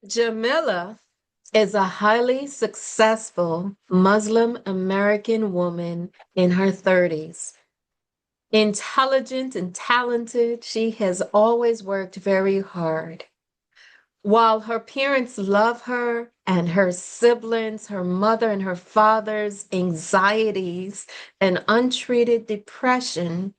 Jamila is a highly successful Muslim American woman in her 30s. Intelligent and talented, she has always worked very hard. While her parents love her and her siblings, her mother and her father's anxieties and untreated depression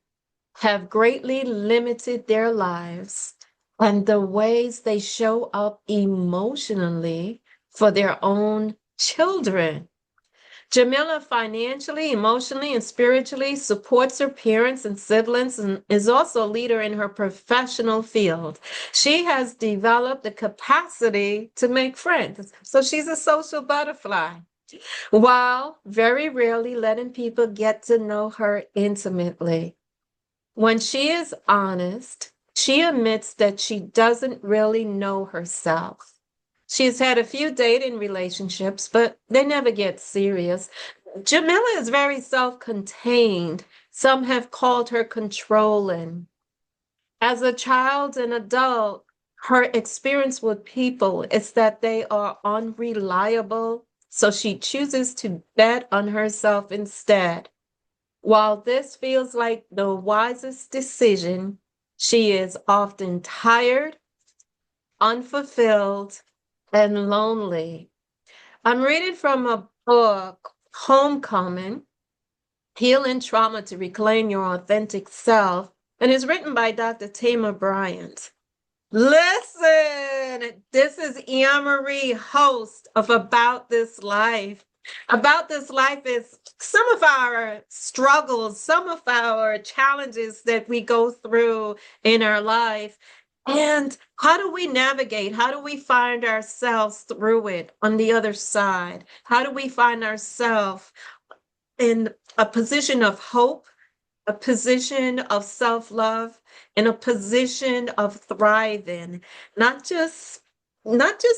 have greatly limited their lives and the ways they show up emotionally for their own children. Jamila financially, emotionally, and spiritually supports her parents and siblings and is also a leader in her professional field. She has developed the capacity to make friends. So she's a social butterfly, while very rarely letting people get to know her intimately. When she is honest, she admits that she doesn't really know herself. She's had a few dating relationships, but they never get serious. Jamila is very self-contained. Some have called her controlling. As a child and adult, her experience with people is that they are unreliable, so she chooses to bet on herself instead. While this feels like the wisest decision, she is often tired, unfulfilled, and lonely. I'm reading from a book, Homecoming: Healing Trauma to Reclaim Your Authentic Self, and it's written by Dr. Tamar Bryant. Listen, this is Anne Marie, host of About This Life. About This Life is some of our struggles, some of our challenges that we go through in our life. And how do we navigate? How do we find ourselves through it on the other side? How do we find ourselves in a position of hope, a position of self-love, in a position of thriving, not just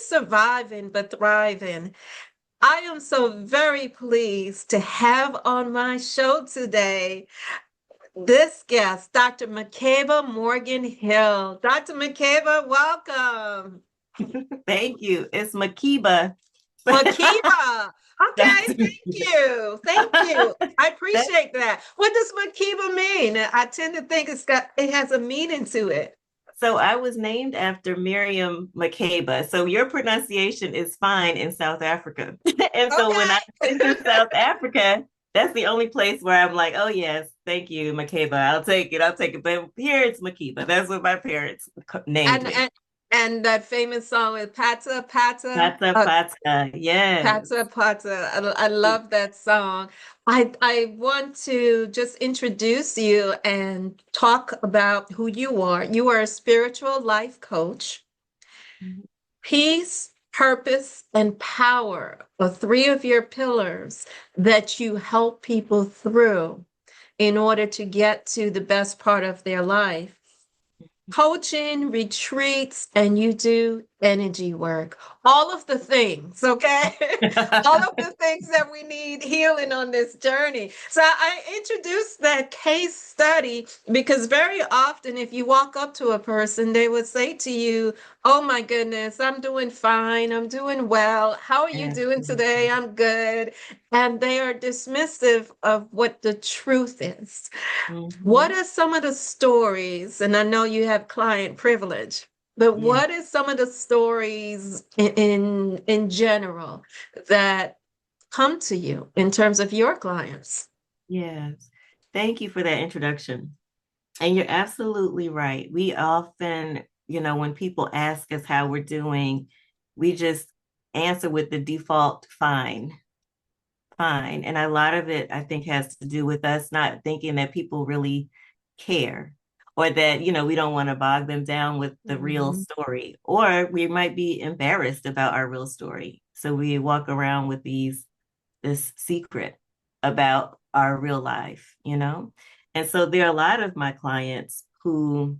surviving, but thriving. I am so very pleased to have on my show today this guest, Dr. Makeba Morgan Hill. Dr. Makeba, welcome. Thank you. It's Makeba. Makeba. Okay, That's thank you. Thank you. I that. appreciate that. What does Makeba mean? I tend to think it has a meaning to it. So I was named after Miriam Makeba. So your pronunciation is fine in South Africa. And so when I've been Okay. to South Africa, that's the only place where I'm like, oh yes, thank you, Makeba. I'll take it. I'll take it. But here it's Makeba. That's what my parents named and me. and and that famous song with Pata Pata. Pata pata. Yes. Pata Pata. I love that song. I want to just introduce you and talk about who you are. You are a spiritual life coach. Peace, purpose, and power are three of your pillars that you help people through in order to get to the best part of their life. Coaching, retreats, and you do energy work. All of the things, okay? All of the things that we need healing on this journey. So I introduced that case study because very often, if you walk up to a person, they would say to you, "Oh my goodness, I'm doing fine. I'm doing well. How are you doing today? Absolutely. I'm good." And they are dismissive of what the truth is. What Mhm. are some of the stories? And I know you have client privilege, but Yeah. what is some of the stories in general that come to you in terms of your clients? Yes. Thank you for that introduction. And you're absolutely right. We often, when people ask us how we're doing, we just answer with the default fine, fine. And a lot of it, I think, has to do with us not thinking that people really care or that, we don't want to bog them down with the real Mhm. story, or we might be embarrassed about our real story. So we walk around with this secret about our real life. And so there are a lot of my clients who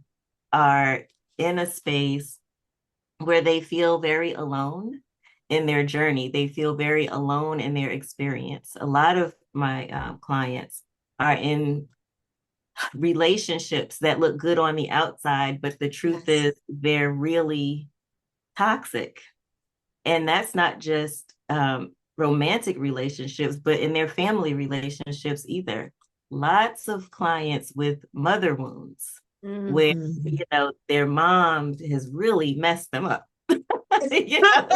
are in a space where they feel very alone in their journey. They feel very alone in their experience. A lot of my clients are in relationships that look good on the outside, but the truth Yes. is they're really toxic. And that's not just romantic relationships, but in their family relationships either. Lots of clients with mother wounds where, Mhm. their mom has really messed them up. you know,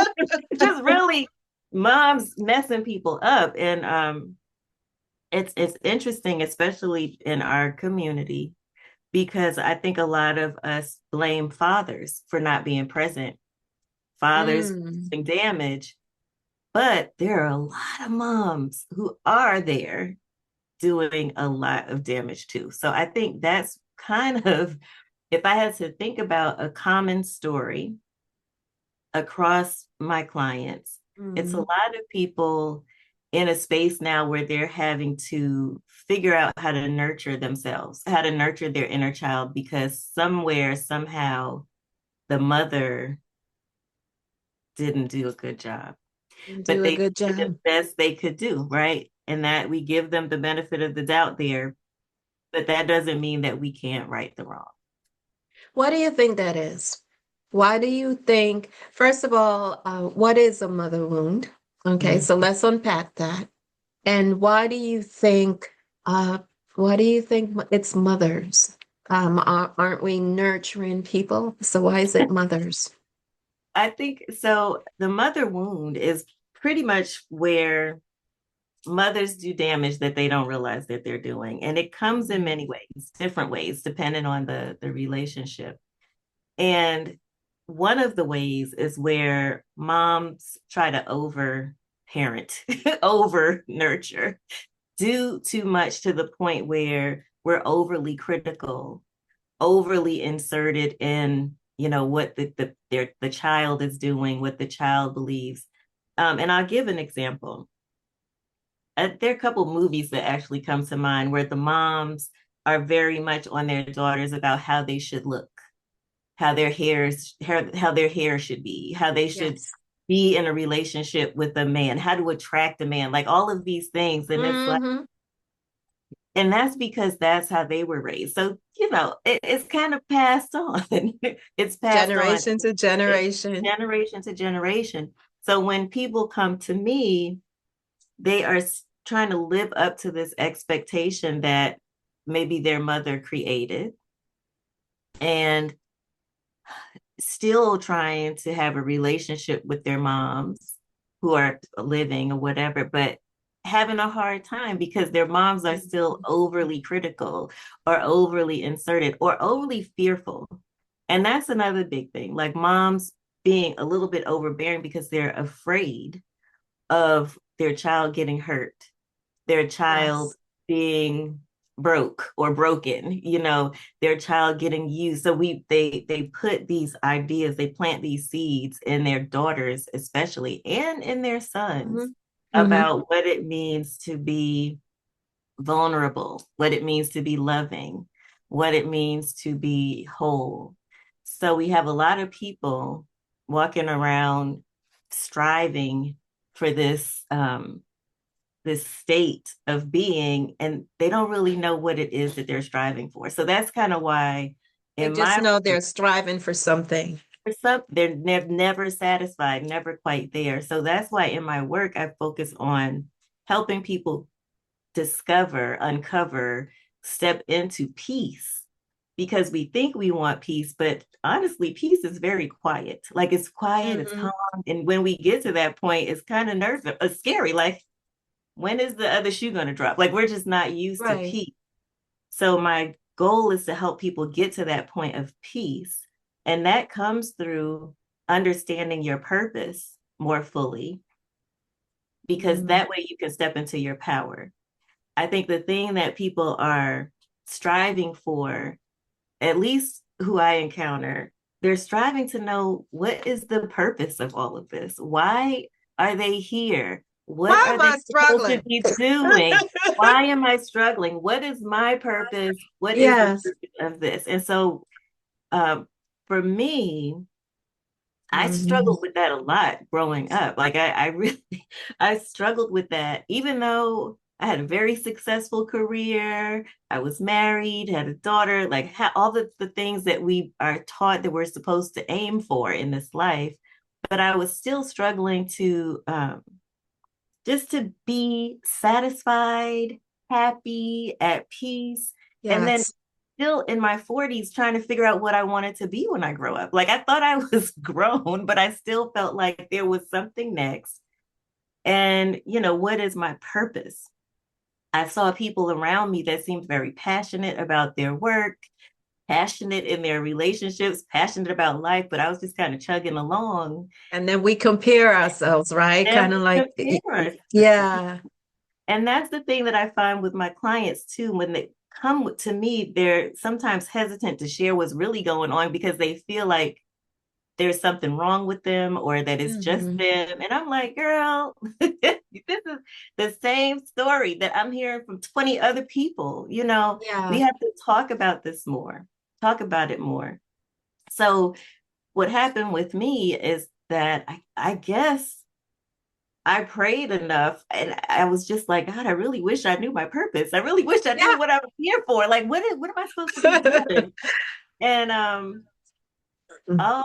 just really moms messing people up. And it's interesting, especially in our community, because I think a lot of us blame fathers for not being present, fathers Mm. doing damage, but there are a lot of moms who are there doing a lot of damage too. So I think that's kind of, if I had to think about a common story across my clients, it's a Mhm. lot of people in a space now where they're having to figure out how to nurture themselves, how to nurture their inner child, because somewhere, somehow, the mother didn't do a good job. But Do a they good did the job. best they could do, right? And that we give them the benefit of the doubt there, but that doesn't mean that we can't right the wrong. What do you think that is? Why do you think, first of all, what is a mother wound? Okay, Mhm. so let's unpack that. And uh, why do you think it's mothers? Aren't we nurturing people? So why is it mothers? I think so. The mother wound is pretty much where mothers do damage that they don't realize that they're doing. And it comes in Mhm. many ways, different ways, depending on the relationship. And one of the ways is where moms try to over parent, over nurture, do too much to the point where we're overly critical, overly inserted in, what the child is doing, what the child believes. And I'll give an example. There are a couple movies that actually come to mind where the moms are very much on their daughters about how they should look, how their hair should be, how they should Yes. be in a relationship with a man, how to attract a man, like all of these things. And it's like, Hmm. and that's because that's how they were raised. So, it's kind of passed on. It's passed on Generation to generation. generation to generation. So when people come to me, they are trying to live up to this expectation that maybe their mother created and still trying to have a relationship with their moms who are living or whatever, but having a hard time because their moms are still overly critical or overly inserted or overly fearful. And that's another big thing. Like moms being a little bit overbearing because they're afraid of their child getting hurt, their child Yes. being broke or broken, their child getting used. So they put these ideas, they plant these seeds in their daughters especially and in their sons Hmm. Hmm. about what it means to be vulnerable, what it means to be loving, what it means to be whole. So we have a lot of people walking around striving for this state of being, and they don't really know what it is that they're striving for. So that's kind of why They in just my know work, they're striving for something. they're never satisfied, never quite there. So that's why in my work, I focus on helping people discover, uncover, step into peace. Because we think we want peace, but honestly, peace is very quiet. Like it's quiet, it's Hmm. calm. And when we get to that point, it's kind of nervous, scary. Like when is the other shoe going to drop? Like we're just not used to Right. peace. So my goal is to help people get to that point of peace. And that comes through understanding your purpose more fully, because Mm. that way you can step into your power. I think the thing that people are striving for, at least who I encounter, they're striving to know what is the purpose of all of this? Why are they here? What Why are am they I supposed to struggling? be doing? Why am I struggling? What is my purpose? What is the Yes. purpose of this? And so um, for me, I Hmm. struggled with that a lot growing up. Like I really, I struggled with that, even though I had a very successful career. I was married, had a daughter, all the things that we are taught that we're supposed to aim for in this life. but I was still struggling to just to be satisfied, happy, at peace. And then Yes. still in my 40s trying to figure out what I wanted to be when I grow up. Like I thought I was grown, but I still felt like there was something next. And, what is my purpose? I saw people around me that seemed very passionate about their work, passionate in their relationships, passionate about life, but I was just kind of chugging along. And then we compare ourselves, right? And Kind of we like, compare ourselves. yeah. And that's the thing that I find with my clients too. When they come to me, they're sometimes hesitant to share what's really going on because they feel like there's something wrong with them or that it's just Hmm. them. And I'm like, girl, this is the same story that I'm hearing from 20 other people. We Yeah. have to talk about this more, talk about it more. So what happened with me is that I guess I prayed enough and I was just like, God, I really wish I knew my purpose. I really wish I knew what I was here for. Like, what am I supposed to be Yeah. doing? And oh,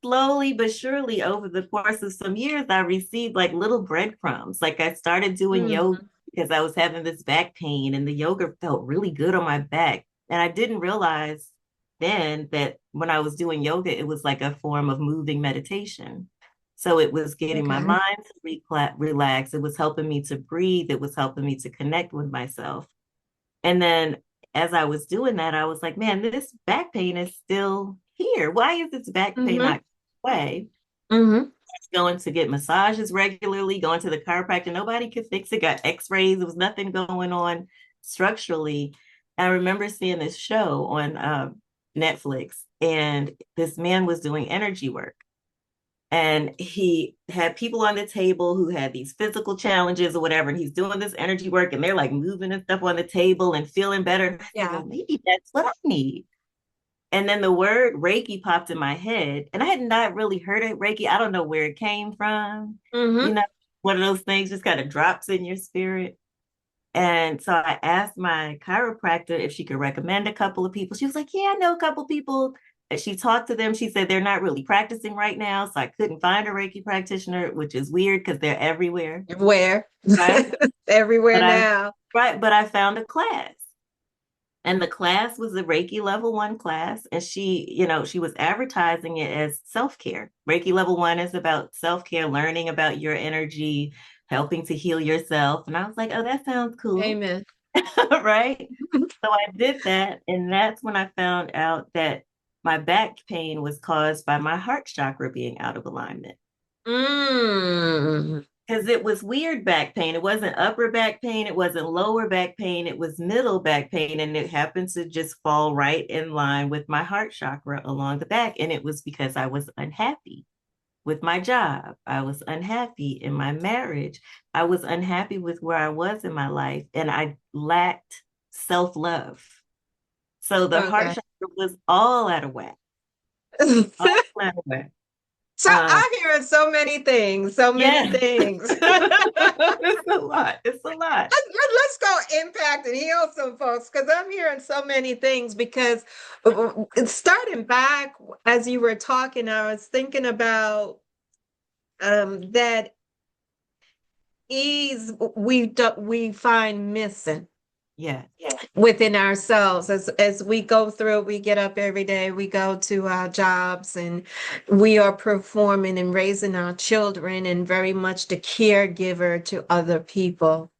slowly but surely over the course of some years, I received like little breadcrumbs. Like I started doing yoga Mhm. because I was having this back pain and the yoga felt really good on my back. And I didn't realize then that when I was doing yoga, it was like a form of moving meditation. So it was getting my Okay. mind to relax. It was helping me to breathe. It was helping me to connect with myself. And then as I was doing that, I was like, man, this back pain is still here. Why is this back pain Hmm. not going away? Hmm. Going to get massages regularly, going to the chiropractor. Nobody could fix it. Got x-rays. There was nothing going on structurally. I remember seeing this show on Netflix, and this man was doing energy work. And he had people on the table who had these physical challenges or whatever. And he's doing this energy work and they're like moving and stuff on the table and feeling better. And I said, Yeah. well, maybe that's what I need. And then the word Reiki popped in my head. And I had not really heard of Reiki. I don't know where it came from. You Hmm. know, one of those things just kind of drops in your spirit. And so I asked my chiropractor if she could recommend a couple of people. She was like, yeah, I know a couple of people. And she talked to them. She said they're not really practicing right now. So I couldn't find a Reiki practitioner, which is weird because they're everywhere. Where? Right. Everywhere But I now. but I found a class. And the class was a Reiki level one class. And she was advertising it as self-care. Reiki level one is about self-care, learning about your energy, helping to heal yourself. And I was like, oh, that sounds cool. Amen. Right. So I did that. And that's when I found out that my back pain was caused by my heart chakra being out of alignment. Mm. Because it was weird back pain. It wasn't upper back pain. It wasn't lower back pain. It was middle back pain. And it happened to just fall right in line with my heart chakra along the back. And it was because I was unhappy with my job. I was unhappy in my marriage. I was unhappy with where I was in my life. And I lacked self love. So the heart Okay. chakra was all out of whack, all out of whack. So Uh, I'm hearing so many things, so many yeah, things. it's a lot. It's a lot. Let's go impact and heal some folks because I'm hearing so many things. Because starting back as you were talking, I was thinking about that ease we find missing Yeah. within ourselves as we go through. We get up every day, we go to our jobs, and we are performing and raising our children and very much the caregiver to other people.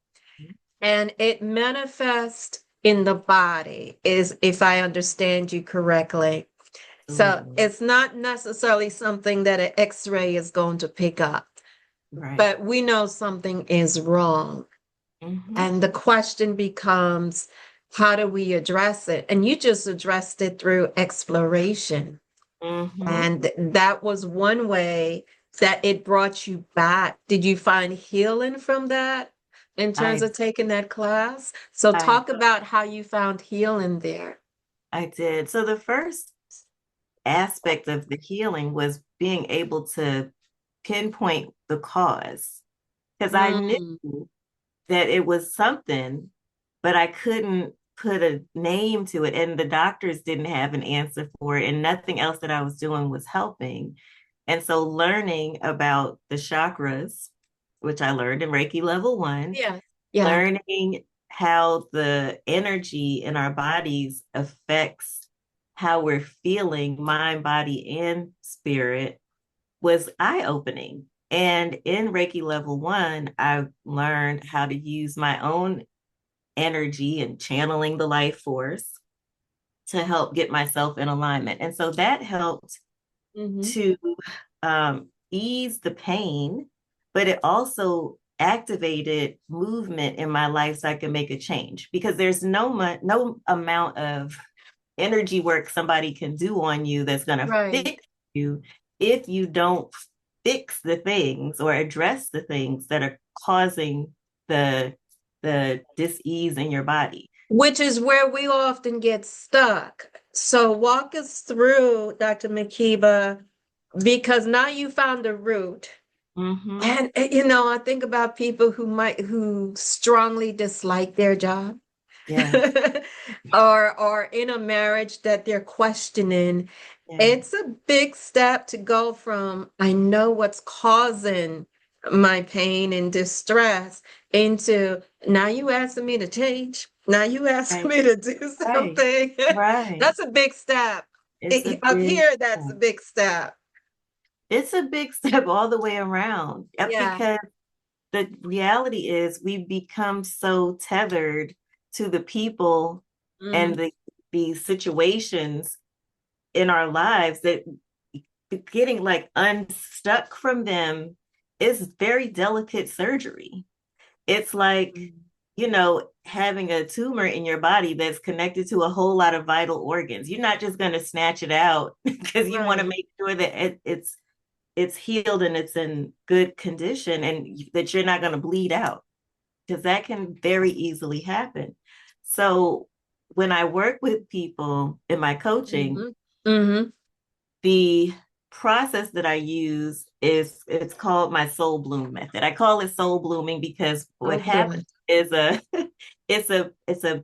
And it manifests in the body, is if I understand you correctly. So Absolutely. it's not necessarily something that an x-ray is going to pick up, Right. but we know something is wrong. Mm-hmm. And the question becomes, how do we address it? And you just addressed it through exploration. Mm-hmm. And that was one way that it brought you back. Did you find healing from that in terms I of taking that class? So I talk about how you found healing there. I did. So the first aspect of the healing was being able to pinpoint the cause. Because I knew Mm, that it was something, but I couldn't put a name to it, and the doctors didn't have an answer for it, and nothing else that I was doing was helping. And so learning about the chakras, which I learned in Reiki level 1, Yeah. Yeah. learning how the energy in our bodies affects how we're feeling, mind, body, and spirit, was eye-opening. And in Reiki level 1, I learned how to use my own energy and channeling the life force to help get myself in alignment. And so that helped Hmm. to ease the pain, but it also activated movement in my life so I can make a change, because there's no amount of energy work somebody can do on you that's going to Right. fix you if you don't fix the things or address the things that are causing the the dis-ease in your body. Which is where we often get stuck. So walk us through, Dr. Makeba, because now you found a root. Mm-hmm. And I think about people who strongly dislike their job. Yeah. Or in a marriage that they're questioning. Yeah. It's a big step to go from I know what's causing my pain and distress into now you asking me to change. Now you asking Right. me to do Right. something. Right. That's a big step. It's a Up big here, that's a step. big step. It's a big step all the way around. Yeah. Because the reality is we've become so tethered to the people and Hmm. the situations in our lives that getting like unstuck from them is very delicate surgery. It's like, having a tumor in your body that's connected to a whole lot of vital organs. You're not just going to snatch it out because you want to Right. make sure that it's healed and it's in good condition, and that you're not going to bleed out, because that can very easily happen. So when I work with people in my coaching, Hmm. Hmm. the process that I use is, it's called my soul bloom method. I call it soul blooming because what Oh, happens good. is it's a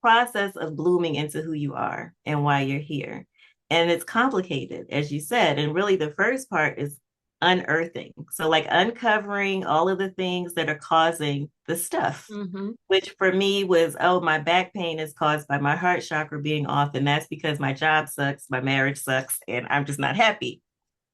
process of blooming into who you are and why you're here. And it's complicated, as you said. And really, the first part is unearthing. So, like uncovering all of the things that are causing the stuff, Hmm. which for me was, oh, my back pain is caused by my heart chakra being off. And that's because my job sucks, my marriage sucks, and I'm just not happy.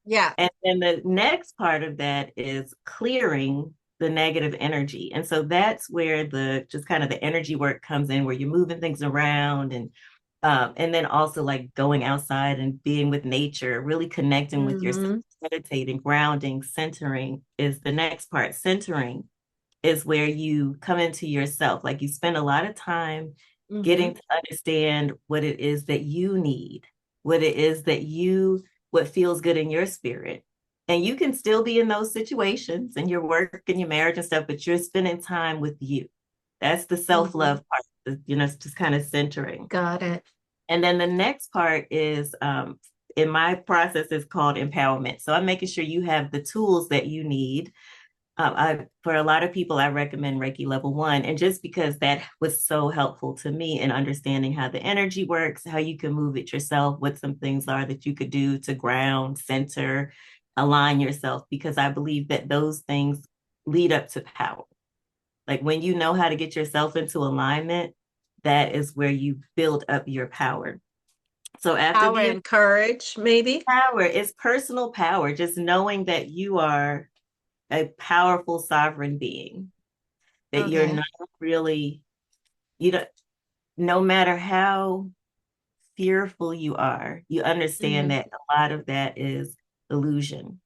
Yeah. And then the next part of that is clearing the negative energy. And so that's where the just kind of the energy work comes in, where you're moving things around, and then also like going outside and being with nature, really connecting with yourself, Hmm. meditating, grounding, centering is the next part. Centering is where you come into yourself. Like you spend a lot of time Hmm. getting to understand what it is that you need, what it is that what feels good in your spirit. And you can still be in those situations and your work and your marriage and stuff, but you're spending time with you. That's the Hmm. self-love part, just kind of centering. Got it. And then the next part is, in my process, is called empowerment. So I'm making sure you have the tools that you need. For a lot of people, I recommend Reiki level 1. And just because that was so helpful to me in understanding how the energy works, how you can move it yourself, what some things are that you could do to ground, center, align yourself, because I believe that those things lead up to power. Like when you know how to get yourself into alignment, that is where you build up your power. So after Power the and courage, maybe. power is personal power, just knowing that you are a powerful sovereign being, that you're Okay. not really, you know, no matter how fearful you are, you understand Hmm. that a lot of that is illusion.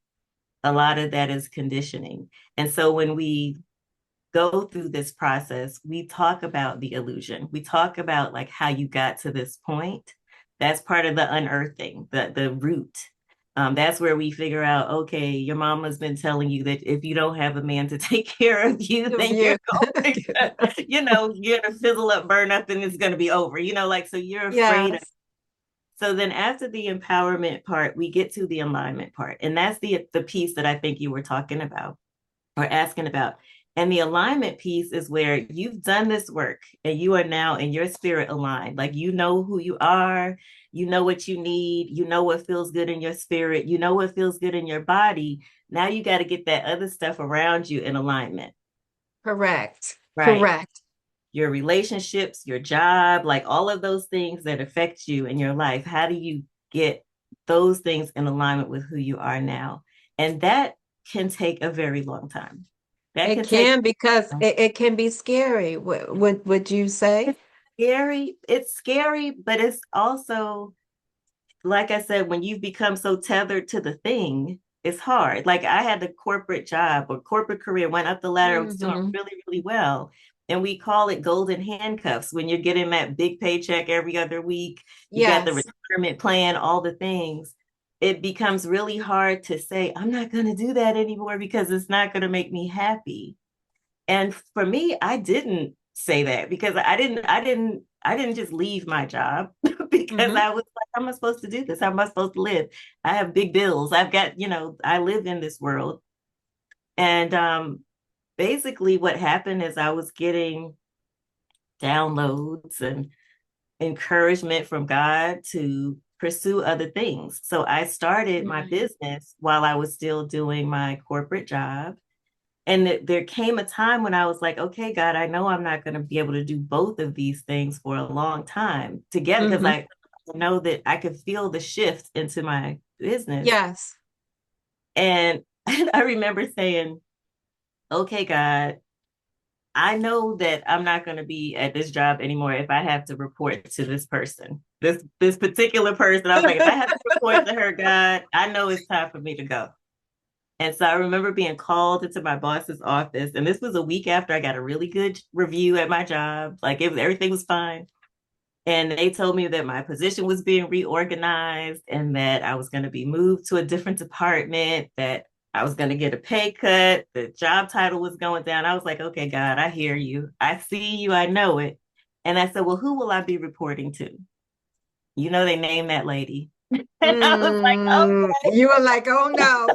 A lot of that is conditioning. And so when we go through this process, we talk about the illusion. We talk about like how you got to this point. That's part of the unearthing, the root. That's where we figure out, okay, your mama's been telling you that if you don't have a man to take care of you, Of then you're you. going to, you're gonna fizzle up, burn up, and it's gonna be over. Like, so you're afraid of. Yes. So then after the empowerment part, we get to the alignment part. And that's the piece that I think you were talking about or asking about. And the alignment piece is where you've done this work and you are now in your spirit aligned. Like you know who you are, you know what you need, you know what feels good in your spirit, you know what feels good in your body. Now you got to get that other stuff around you in alignment, Correct. right? Correct. Your relationships, your job, like all of those things that affect you in your life. How do you get those things in alignment with who you are now? And that can take a very long time. That It can take, can because it can be scary. Would you say? it's scary. It's scary, but it's also, like I said, when you've become so tethered to the thing, it's hard. Like I had a corporate job or corporate career, went up the ladder, I was doing Hmm. really, really well. And we call it golden handcuffs when you're getting that big paycheck every other week. You got the Yes. retirement plan, all the things. It becomes really hard to say, I'm not going to do that anymore because it's not going to make me happy. And for me, I didn't say that because I didn't just leave my job because Hmm. I was like, how am I supposed to do this? How am I supposed to live? I have big bills. I've got, I live in this world. And basically what happened is I was getting downloads and encouragement from God to pursue other things. So I started my Mm. business while I was still doing my corporate job. And there came a time when I was like, okay, God, I know I'm not going to be able to do both of these things for a long time together because Hmm. I know that I could feel the shift into my business. Yes. And I remember saying, okay, God, I know that I'm not going to be at this job anymore if I have to report to this person, this particular person. I was like, if I have to report to her, God, I know it's time for me to go. And so I remember being called into my boss's office, and this was a week after I got a really good review at my job. Like everything was fine. And they told me that my position was being reorganized and that I was going to be moved to a different department, that I was going to get a pay cut, the job title was going down. I was like, okay, God, I hear you. I see you. I know it. And I said, well, who will I be reporting to? They named that lady. And I was like, Mm, you were like, oh no.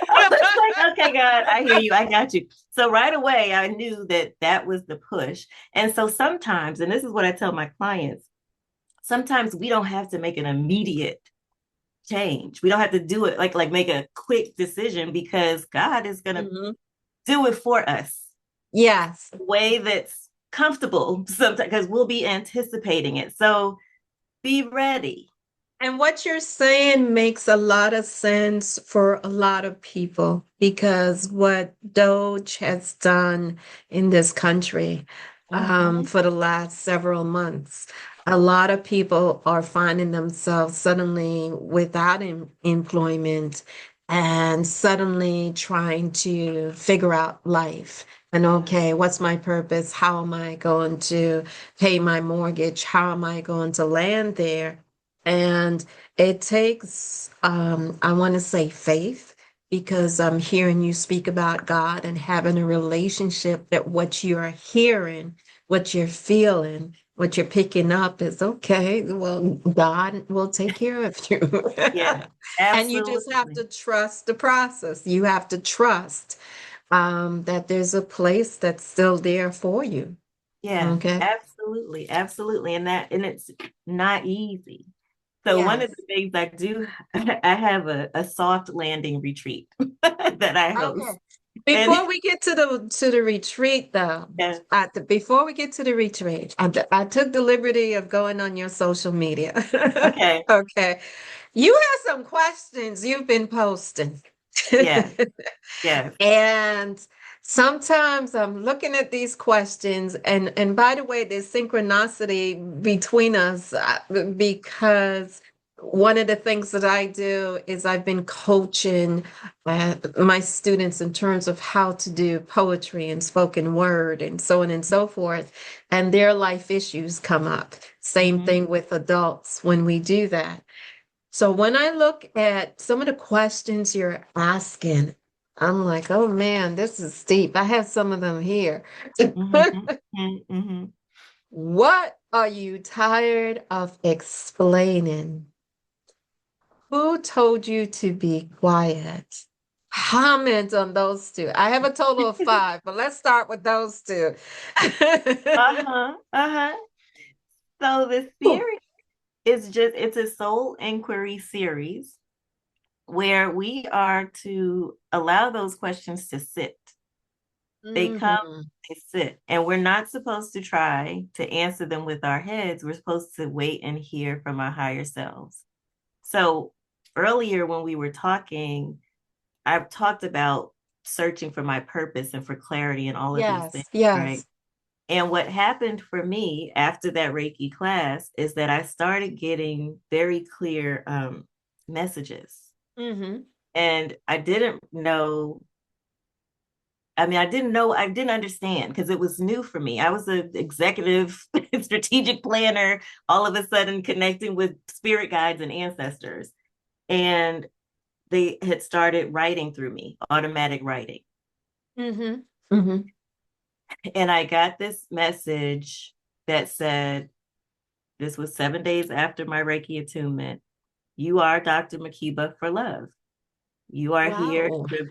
I was like, okay, God, I hear you. I got you. So right away, I knew that that was the push. And so sometimes, and this is what I tell my clients, sometimes we don't have to make an immediate change. We don't have to do it like make a quick decision because God is going to Hmm. do it for us Yes. in a way that's comfortable sometimes because we'll be anticipating it. So be ready. And what you're saying makes a lot of sense for a lot of people because what Doge has done in this country Mhm. for the last several months, a lot of people are finding themselves suddenly without employment and suddenly trying to figure out life. And okay, what's my purpose? How am I going to pay my mortgage? How am I going to land there? And it takes, I want to say faith, because I'm hearing you speak about God and having a relationship that what you're hearing, what you're feeling, what you're picking up is okay. Well, God will take care of you. Yeah, And you just have absolutely. to trust the process. You have to trust that there's a place that's still there for you. Yeah, Okay. absolutely, absolutely. And it's not easy. So one of Yes. the things I do, I have a soft landing retreat that I Okay. host. And Before we get to the retreat, though, yeah, before we get to the retreat, I took the liberty of going on your social media. okay, Okay, you have some questions you've been posting, yeah, yeah. and sometimes I'm looking at these questions, and by the way, there's synchronicity between us because one of the things that I do is I've been coaching my students in terms of how to do poetry and spoken word and so on and so forth. And their life issues come up. Same Hmm. thing with adults when we do that. So when I look at some of the questions you're asking, I'm like, oh man, this is steep. I have some of them here. Hmm. Hmm. What are you tired of explaining? Who told you to be quiet? comment on those two. I have a total of five, but let's start with those two. Uh-huh. Uh-huh. So the Ooh. series it's a soul inquiry series where we are to allow those questions to sit. They come, Mhm. they sit, and we're not supposed to try to answer them with our heads. We're supposed to wait and hear from our higher selves. So earlier when we were talking, I've talked about searching for my purpose and for clarity and all of these things, Yes, yes. right? And what happened for me after that Reiki class is that I started getting very clear messages. Hmm. And I didn't know, I didn't understand because it was new for me. I was an executive strategic planner, all of a sudden connecting with spirit guides and ancestors. And they had started writing through me, automatic writing. Hmm. Hmm. And I got this message that said, this was 7 days after my Reiki attunement. You are Dr. Makeba for love. You are here Wow. to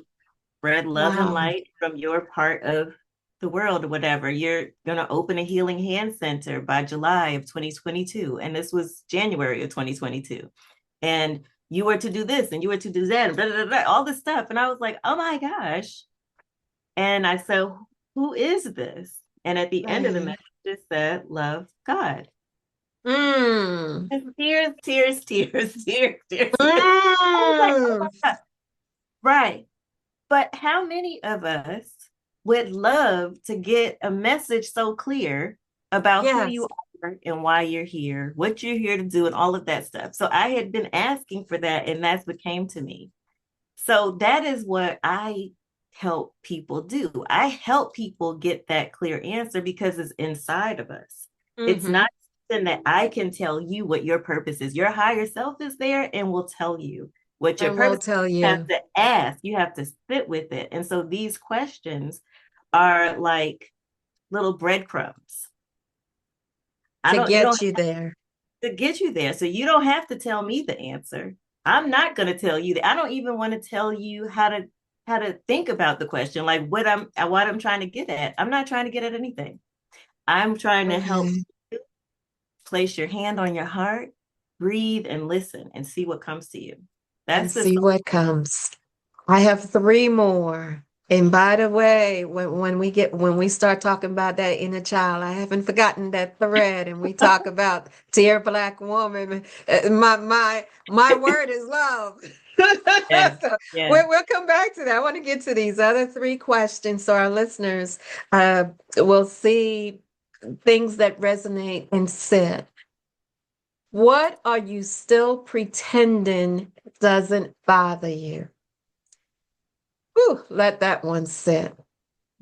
spread love and Wow. light from your part of the world or whatever. You're going to open a healing hand center by July of 2022. And this was January of 2022. And you were to do this and you were to do that, and blah, blah, blah, all this stuff. And I was like, oh my gosh. And I said, who is this? And at the end of the Right. message, it said, love God. Mm. Tears, tears, tears, tears, tears. I was like, oh Mm. my God. Right. But how many of us would love to get a message so clear about who you Yes. are and why you're here, what you're here to do, and all of that stuff? So I had been asking for that, and that's what came to me. So that is what I help people do. I help people get that clear answer because it's inside of us. It's Hmm. not something that I can tell you what your purpose is. Your higher self is there and will tell you what your And we'll purpose is. tell You have you to ask, you have to sit with it. And so these questions are like little breadcrumbs. to You don't get you there. to get you there. So you don't have to tell me the answer. I'm not going to tell you that. I don't even want to tell you how to think about the question, like what I'm trying to get at. I'm not trying to get at anything. I'm trying to help Okay. you place your hand on your heart, breathe and listen and see what comes to you. And That's the see what comes. I have three more. And by the way, when we start talking about that inner child, I haven't forgotten that thread. And we talk about dear black woman. My word is love. yeah, So yeah. we'll come back to that. I want to get to these other three questions so our listeners uh, will see things that resonate and sit. What are you still pretending doesn't bother you? Whew, let that one sit.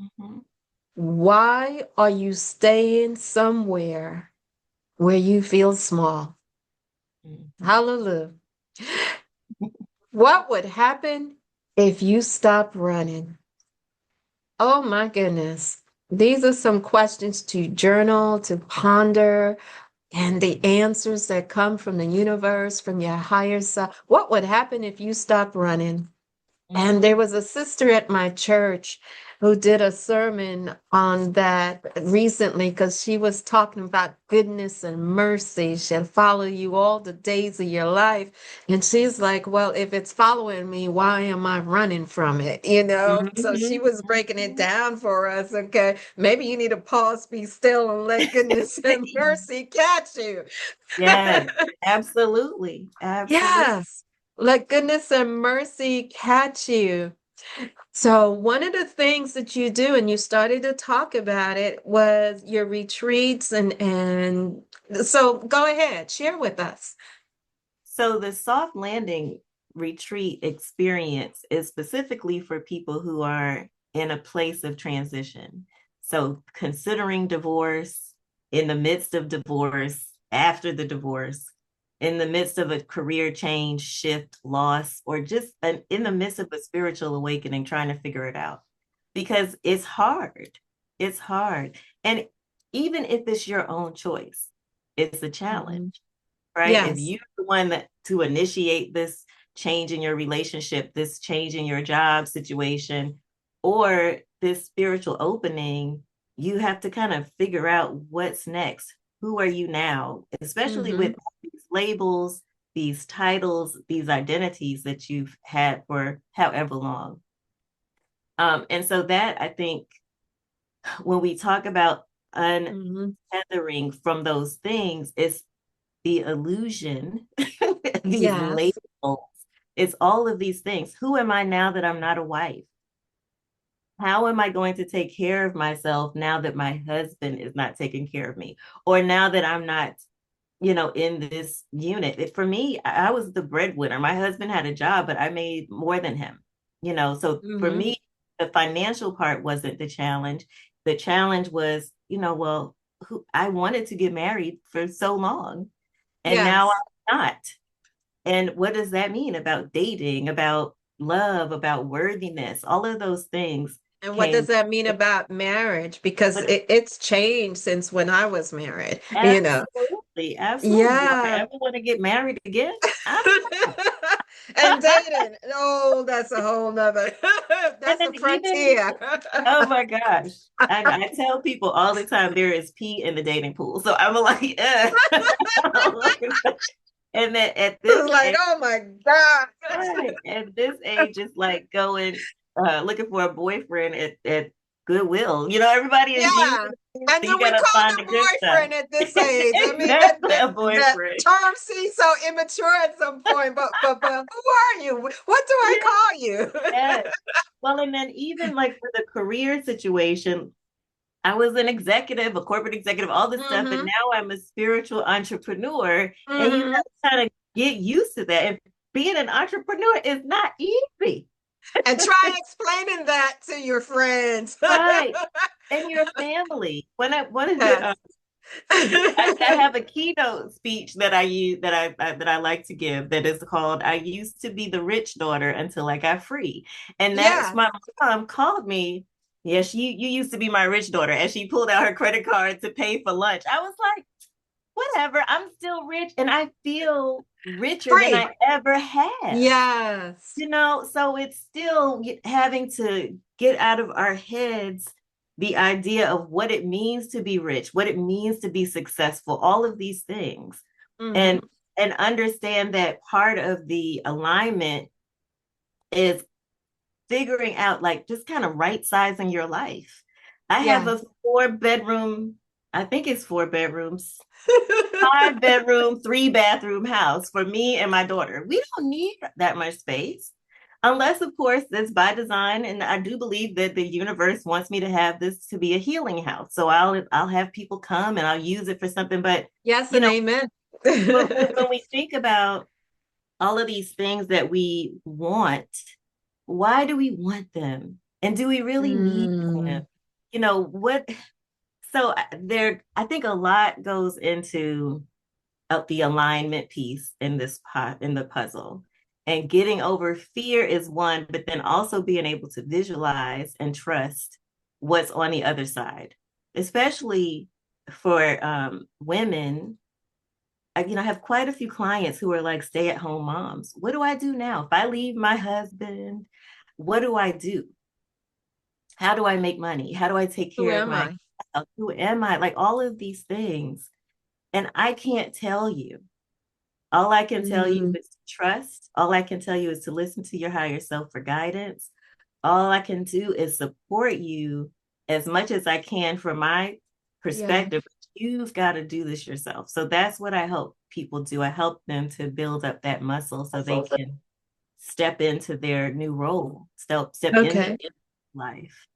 Mhm. Why are you staying somewhere where you feel small? Mhm. Hallelujah. What would happen if you stopped running? Oh my goodness. These are some questions to journal, to ponder, and the answers that come from the universe, from your higher self. What would happen if you stopped running? And there Mhm. was a sister at my church who did a sermon on that recently because she was talking about goodness and mercy shall follow you all the days of your life. And she's like, well, if it's following me, why am I running from it? You know? So she Mhm. was breaking it Mhm. down for us. Okay. Maybe you need to pause, be still, and let goodness and mercy catch you. Yes, absolutely. Absolutely. Yes. Let goodness and mercy catch you. So, one of the things that you do, and you started to talk about it, was your retreats and so go ahead, share with us. So the soft landing retreat experience is specifically for people who are in a place of transition. So considering divorce, in the midst of divorce, after the divorce, in the midst of a career change, shift, loss, or just in the midst of a spiritual awakening, trying to figure it out. Because it's hard. It's hard. And even if it's your own choice, it's a challenge, Mhm. right? If Yes. you're the one that to initiate this change in your relationship, this change in your job situation, or this spiritual opening, you have to kind of figure out what's next. Who are you now? Especially Mm-hmm. with these labels, these titles, these identities that you've had for however long. And so that I think when we talk about Mm-hmm. untethering from those things, it's the illusion, these Yes. labels, it's all of these things. Who am I now that I'm not a wife? How am I going to take care of myself now that my husband is not taking care of me? Or now that I'm not, in this unit? For me, I was the breadwinner. My husband had a job, but I made more than him, So for Mm-hmm. me, the financial part wasn't the challenge. The challenge was, well, I wanted to get married for so long, and now Yes. I'm not. And what does that mean about dating, about love, about worthiness? All of those things And what does came. that mean about marriage? Because But it's changed since when I was married, you know. absolutely, absolutely. Do I Yeah. ever want to get married again? I And don't know. dating. Oh, that's a whole nother, And that's then the even, frontier. oh my gosh, I tell people all the time there is pee in the dating pool. So I'm like, and then at this It's like, age, oh my God. right, at this age, it's like going looking for a boyfriend at Goodwill. Everybody is using Yeah. it, And so do you we gotta call find it the good stuff. boyfriend at this age? I mean, Exactly, a that boyfriend. term seems so immature at some point, but who are you? What do I Yeah, call you? yes. Well, and then even like for the career situation, I was an executive, a corporate executive, all this stuff, and Mm-hmm. now I'm a spiritual entrepreneur, and you Mm-hmm. have to kind of get used to that. And being an entrepreneur is not easy, And try explaining that to your friends. right? And your family. When I what is it? Yes. I have a keynote speech that I use that I like to give that is called "I used to be the rich daughter until I got free," and that's Yes. my mom called me. Yes, you used to be my rich daughter, and she pulled out her credit card to pay for lunch. I was like, whatever, I'm still rich, and I feel richer than Free. I ever have. Yes. So it's still having to get out of our heads the idea of what it means to be rich, what it means to be successful, all of these things. And Mm-hmm. and understand that part of the alignment is figuring out like just kind of right sizing your life. I have a Yes. 4 bedroom, I think it's 4 bedrooms, 5 bedroom, 3 bathroom house for me and my daughter. We don't need that much space. Unless, of course, that's by design. And I do believe that the universe wants me to have this to be a healing house. So I'll have people come and I'll use it for something. But Yes you and know, amen. but when we think about all of these things that we want, why do we want them? And do we really need them? Mm, What so there I think a lot goes into the alignment piece in this pot in the puzzle. And getting over fear is one, but then also being able to visualize and trust what's on the other side, especially for women. I have quite a few clients who are like stay-at-home moms. What do I do now? If I leave my husband, what do I do? How do I make money? How do I take who care of am my I? health? Who am I? Like all of these things. And I can't tell you. All I can tell you Mm, is to trust. All I can tell you is to listen to your higher self for guidance. All I can do is support you as much as I can from my yeah. perspective. You've got to do this yourself. So that's what I help people do. I help them to build up that muscle so they can step into their new role, step into Okay. life.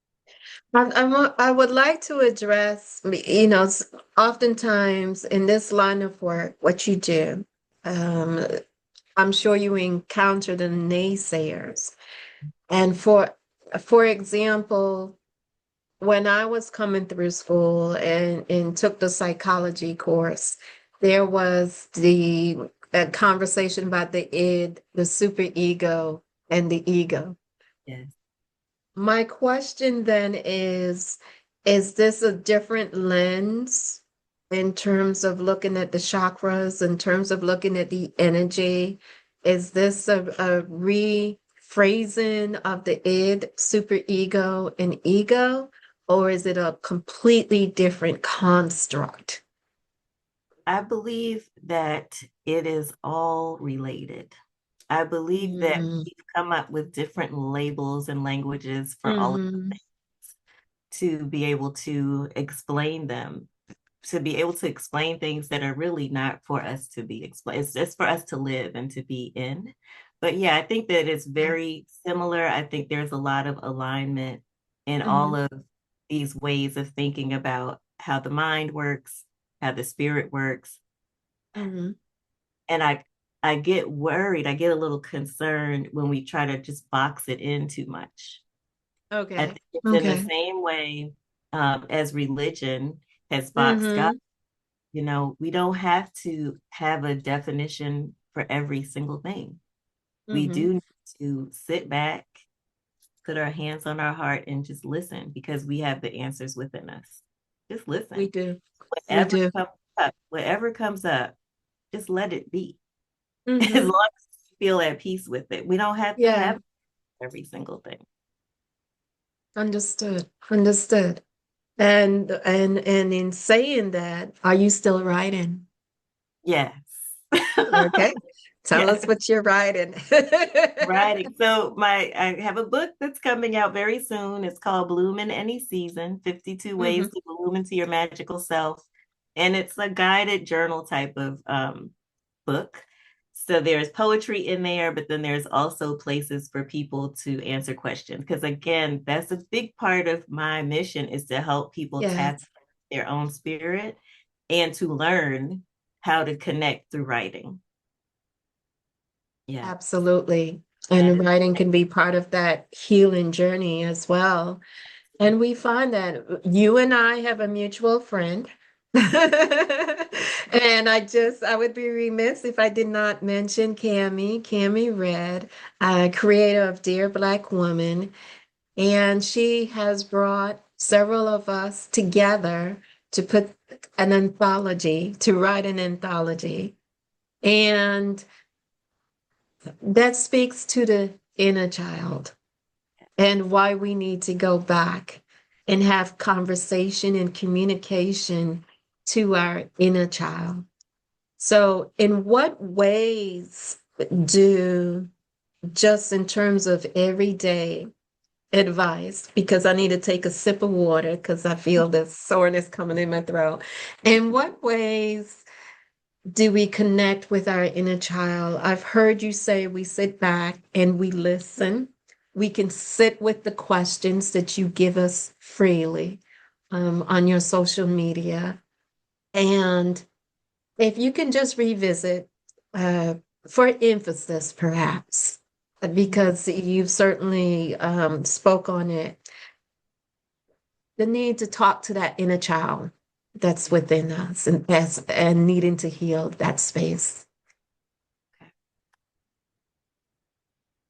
I would like to address, oftentimes in this line of work, what you do, um, I'm sure you encounter the naysayers. And for example, when I was coming through school and took the psychology course, there was the conversation about the id, the super ego, and the ego. Yes. My question then is this a different lens in terms of looking at the chakras, in terms of looking at the energy? Is this a rephrasing of the id, superego, and ego, or is it a completely different construct? I believe that it is all related. I believe that Mm, we've come up with different labels and languages for all of hmm to be able to explain them, to be able to explain things that are really not for us to be explained. It's just for us to live and to be in. But yeah, I think that it's Yeah. very similar. I think there's a lot of alignment in all hmm of these ways of thinking about how the mind works, how the spirit works. hmm And I get worried, I get a little concerned when we try to just box it in too much. I Okay. think it's in the Okay. same way as religion has boxed God. hmm You know, we don't have to have a definition for every single thing. We hmm do need to sit back, put our hands on our heart, and just listen because we have the answers within us. Just We listen. do. We Whatever do. comes up, just let it be. As hmm long as you feel at peace with it. We don't have to Yeah. have every single thing. Understood. Understood. And in saying that, are you still writing? Yes. Okay. Tell us Yes. what you're writing. Writing. So I have a book that's coming out very soon. It's called Bloom in Any Season, 52 Ways hmm to Bloom into Your Magical Self. And it's a guided journal type of book. So there's poetry in there, but then there's also places for people to answer questions. Because again, that's a big part of my mission is to help people tap Yes, their own spirit and to learn how to connect through writing. Yeah. absolutely. That And is writing can be part of that healing journey as well. And we find that you and I have a mutual friend. And I would be remiss if I did not mention Cami Red, creator of Dear Black Woman. And she has brought several of us together to put an anthology, to write an anthology. And that speaks to the inner child and why we need to go back and have conversation and communication to our inner child. So, in what ways do, just in terms of everyday advice, because I need to take a sip of water because I feel the soreness coming in my throat, in what ways do we connect with our inner child? I've heard you say we sit back and we listen. We can sit with the questions that you give us freely on your social media. And if you can just revisit uh, for emphasis, perhaps, because you've certainly spoke on it, the need to talk to that inner child that's within us and needing to heal that space.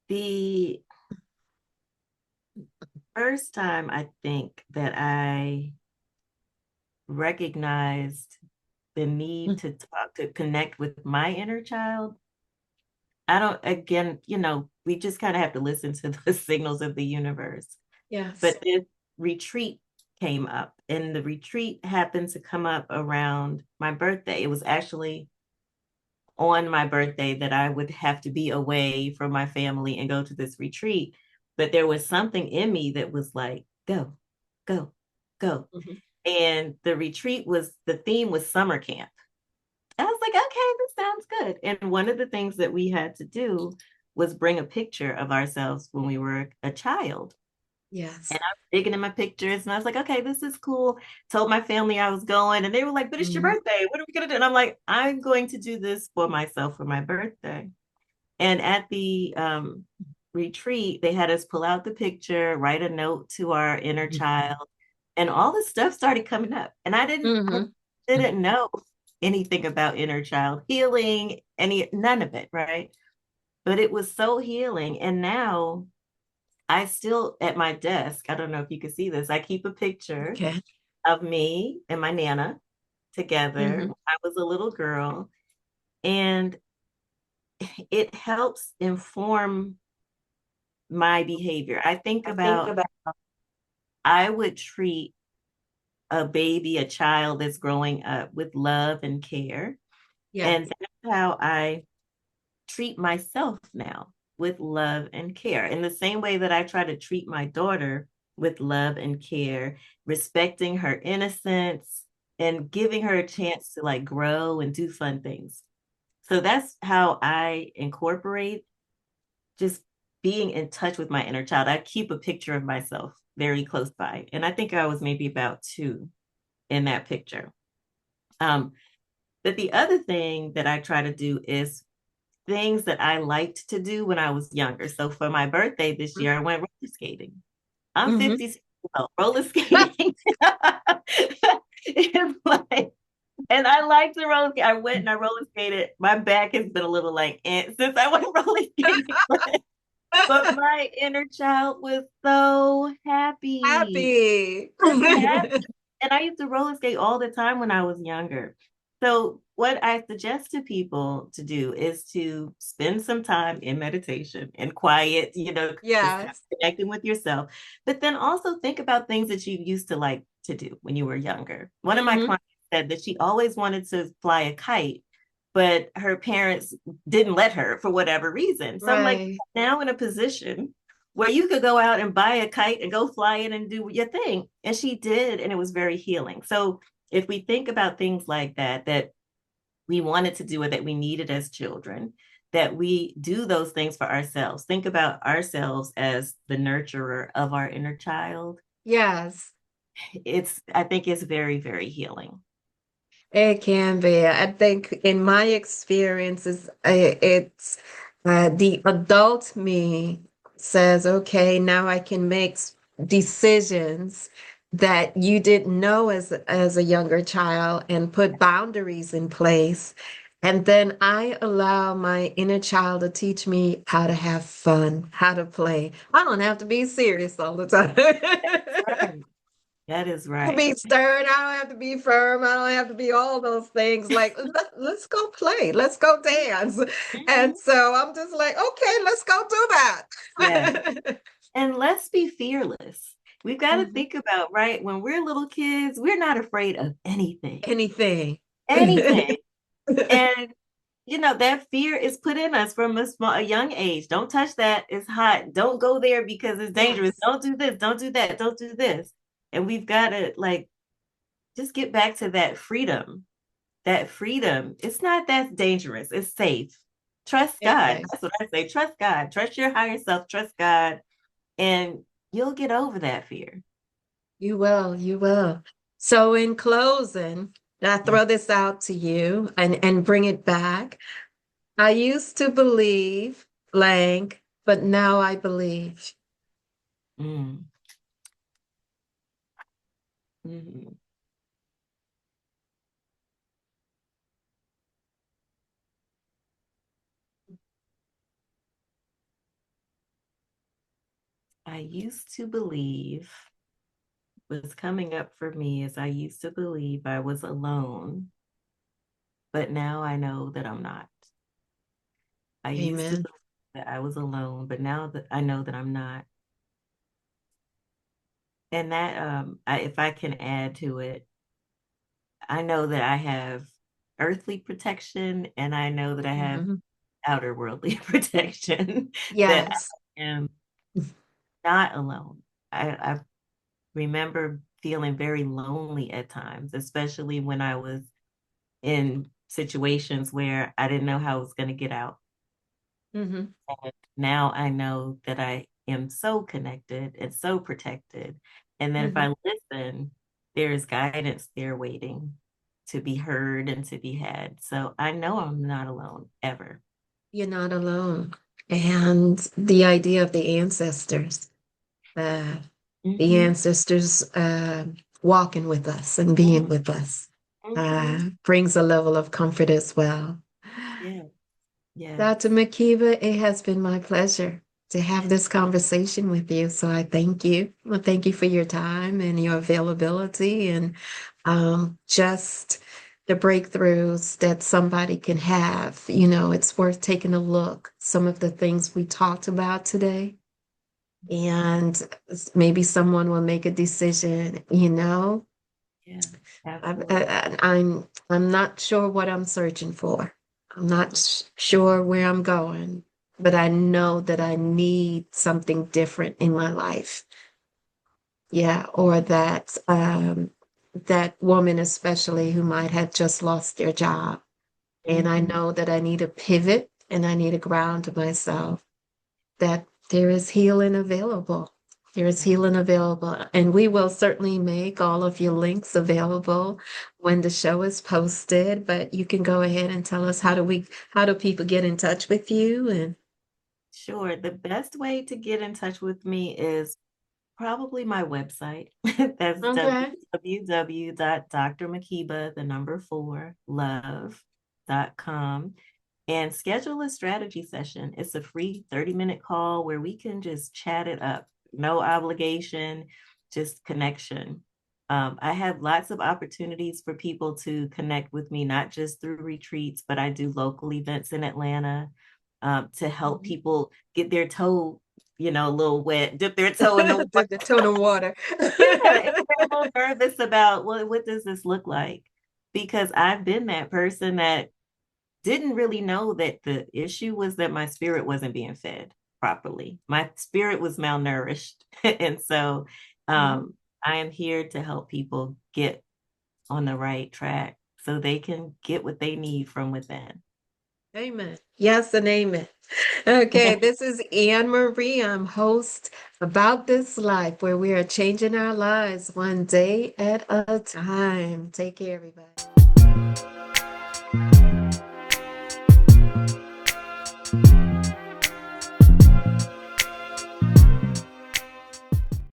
the first time I think that I recognized the need to talk, to connect with my inner child. I don't, again, we just kind of have to listen to the signals of the universe. Yes. But this retreat came up, and the retreat happened to come up around my birthday. It was actually on my birthday that I would have to be away from my family and go to this retreat. But there was something in me that was like, go, go, go. Mhm. And the theme was summer camp. I was like, okay, this sounds good. And one of the things that we had to do was bring a picture of ourselves when we were a child. And Yes. I was digging in my pictures and I was like, okay, this is cool. Told my family I was going and they were like, but it's your Mhm. birthday. What are we going to do? And I'm like, I'm going to do this for myself for my birthday. And at the retreat, they had us pull out the picture, write a note to our inner child, and all this stuff started coming up. And I Mhm. didn't know anything about inner child healing, none of it, right? But it was so healing. And now I still at my desk, I don't know if you can see this, I keep a picture Okay. of me and my Nana together Mhm. when I was a little girl. And it helps inform my behavior. I think I think about about I would treat a baby, a child that's growing up with love and care. And yes. that's how I treat myself now with love and care. In the same way that I try to treat my daughter with love and care, respecting her innocence and giving her a chance to like grow and do fun things. So that's how I incorporate just being in touch with my inner child. I keep a picture of myself very close by. And I think I was maybe about 2 in that picture. Um, but the other thing that I try to do is things that I liked to do when I was younger. So for my birthday this year, I went roller skating. I'm Mm-hmm. 56 years old. Roller skating is like, and I like to roller skate. I went and I roller skated. My back has been a little like since I went roller skating. But my inner child was so happy, Happy. just happy. And I used to roller skate all the time when I was younger. So, what I suggest to people to do is to spend some time in meditation and quiet, just kind Yes. of connecting with yourself. But then also think about things that you used to like to do when you were younger. One of my Mm-hmm. clients said that she always wanted to fly a kite, but her parents didn't let her for whatever reason. So I'm like, Right. now in a position where you could go out and buy a kite and go fly it and do your thing. And she did, and it was very healing. So if we think about things like that, that we wanted to do or that we needed as children, that we do those things for ourselves. Think about ourselves as the nurturer of our inner child. Yes. I think it's very, very healing. It can be. I think in my experiences, it's the adult me says, okay, now I can make decisions that you didn't know as a younger child and put boundaries in place. And then I allow my inner child to teach me how to have fun, how to play. I don't have to be serious all the time. Right. That is To right. be stern. I don't have to be firm. I don't have to be all those things. Like, let's go play. Let's go dance. And Mhm. so I'm just like, okay, let's go do Yeah. that. And let's be fearless. We've got to Mhm. think about, right, when we're little kids, we're not afraid of anything, Anything. anything. And, that fear is put in us from a young age. Don't touch that. It's hot. Don't go there because it's dangerous. Yes. Don't do this. Don't do that. Don't do this. And we've got to, like, just get back to that freedom. That freedom. It's not that dangerous. It's safe. Trust God. Okay. That's what I say. Trust God. Trust your higher self. Trust God. And you'll get over that fear. You will. You will. So in closing, I Yeah. throw this out to you and bring it back. I used to believe blank, but now I believe. Mm. Mhm. I used to believe what's coming up for me is I used to believe I was alone, but now I know that I'm not. I used to Amen. believe that I was alone, but now that I know that I'm not. And that if I can add to it, I know that I have earthly protection and I know that I have Mhm. outer worldly protection, that Yes. I am not alone. I remember feeling very lonely at times, especially when I was in situations where I didn't know how I was going to get out. Hmm. And now I know that I am so connected and so protected. And that if Hmm. I listen, there is guidance there waiting to be heard and to be had. So I know I'm not alone ever. You're not alone. And the idea of the ancestors, uh, the Hmm. ancestors walking with us and being Hmm. with us, Hmm. brings a level of comfort as well. Yeah. Dr. Yes. Makeba, it has been my pleasure to have this conversation with you. So I thank you. Well, thank you for your time and your availability and just the breakthroughs that somebody can have. You know, it's worth taking a look. Some of the things we talked about today, and maybe someone will make a decision, you know. Yeah, absolutely. I'm not sure what I'm searching for. I'm not sure where I'm going, but I know that I need something different in my life. Yeah, or that that woman especially who might have just lost their job. And I Mhm. know that I need to pivot and I need to ground myself, that there is healing available. There is healing available. And we will certainly make all of your links available when the show is posted. But you can go ahead and tell us how do people get in touch with you? And Sure. The best way to get in touch with me is probably my website. That's okay. www.drmakeba, the number 4, love.com, and schedule a strategy session. It's a free 30-minute call where we can just chat it up. No obligation, just connection. I have lots of opportunities for people to connect with me, not just through retreats, but I do local events in Atlanta to help Mhm. people get their toe, a little wet, dip their toe in the water. The tone of water. Yeah, if they're a little nervous about what does this look like? Because I've been that person that didn't really know that the issue was that my spirit wasn't being fed properly. My spirit was malnourished. And so Mhm. I am here to help people get on the right track so they can get what they need from within. Amen. Yes and amen. Okay, this is Anne Marie. I'm host About This Life, where we are changing our lives one day at a time. Take care, everybody.